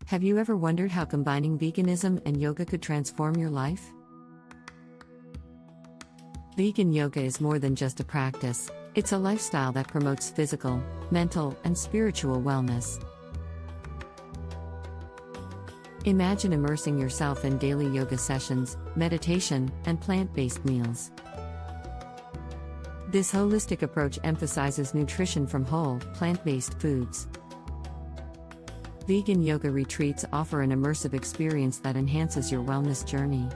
Have you ever wondered how combining veganism and yoga could transform your life? Vegan yoga is more than just a practice, it's a lifestyle that promotes physical, mental, and spiritual wellness. Imagine immersing yourself in daily yoga sessions, meditation, and plant-based meals. This holistic approach emphasizes nutrition from whole, plant-based foods. Vegan yoga retreats offer an immersive experience that enhances your wellness journey.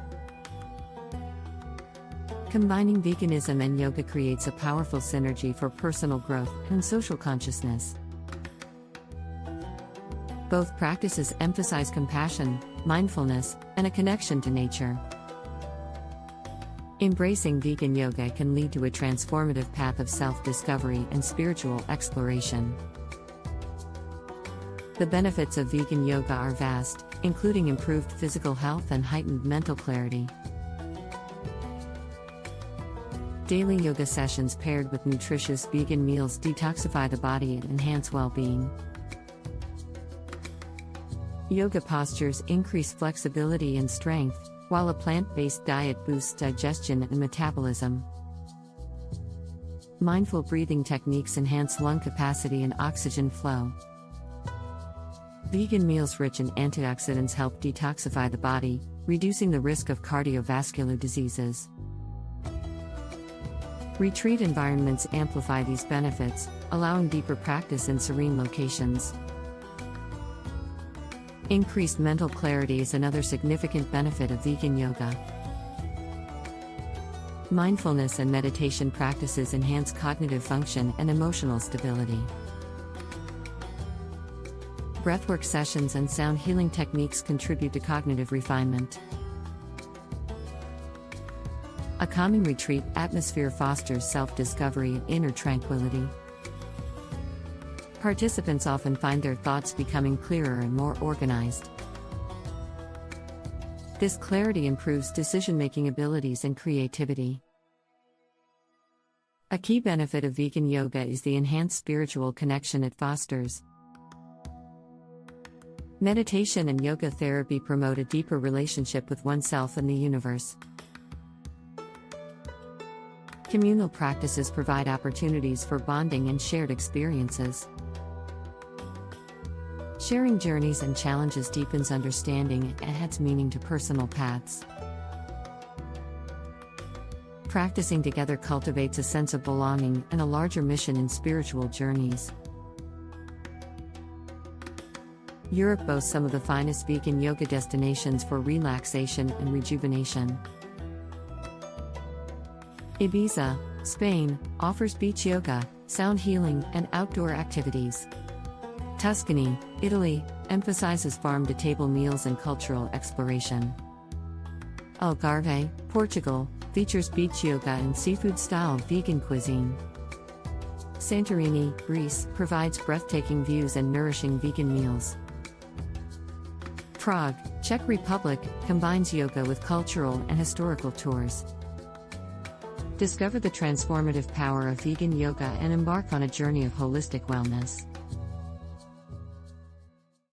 Combining veganism and yoga creates a powerful synergy for personal growth and social consciousness. Both practices emphasize compassion, mindfulness, and a connection to nature. Embracing vegan yoga can lead to a transformative path of self-discovery and spiritual exploration. The benefits of vegan yoga are vast, including improved physical health and heightened mental clarity. Daily yoga sessions paired with nutritious vegan meals detoxify the body and enhance well-being. Yoga postures increase flexibility and strength, while a plant-based diet boosts digestion and metabolism. Mindful breathing techniques enhance lung capacity and oxygen flow. Vegan meals rich in antioxidants help detoxify the body, reducing the risk of cardiovascular diseases. Retreat environments amplify these benefits, allowing deeper practice in serene locations. Increased mental clarity is another significant benefit of vegan yoga. Mindfulness and meditation practices enhance cognitive function and emotional stability. Breathwork sessions and sound healing techniques contribute to cognitive refinement. A calming retreat atmosphere fosters self-discovery and inner tranquility. Participants often find their thoughts becoming clearer and more organized. This clarity improves decision-making abilities and creativity. A key benefit of vegan yoga is the enhanced spiritual connection it fosters. Meditation and yoga therapy promote a deeper relationship with oneself and the universe. Communal practices provide opportunities for bonding and shared experiences. Sharing journeys and challenges deepens understanding and adds meaning to personal paths. Practicing together cultivates a sense of belonging and a larger mission in spiritual journeys. Europe boasts some of the finest vegan yoga destinations for relaxation and rejuvenation. Ibiza, Spain, offers beach yoga, sound healing, and outdoor activities. Tuscany, Italy, emphasizes farm-to-table meals and cultural exploration. Algarve, Portugal, features beach yoga and seafood-style vegan cuisine. Santorini, Greece, provides breathtaking views and nourishing vegan meals. Prague, Czech Republic, combines yoga with cultural and historical tours. Discover the transformative power of vegan yoga and embark on a journey of holistic wellness.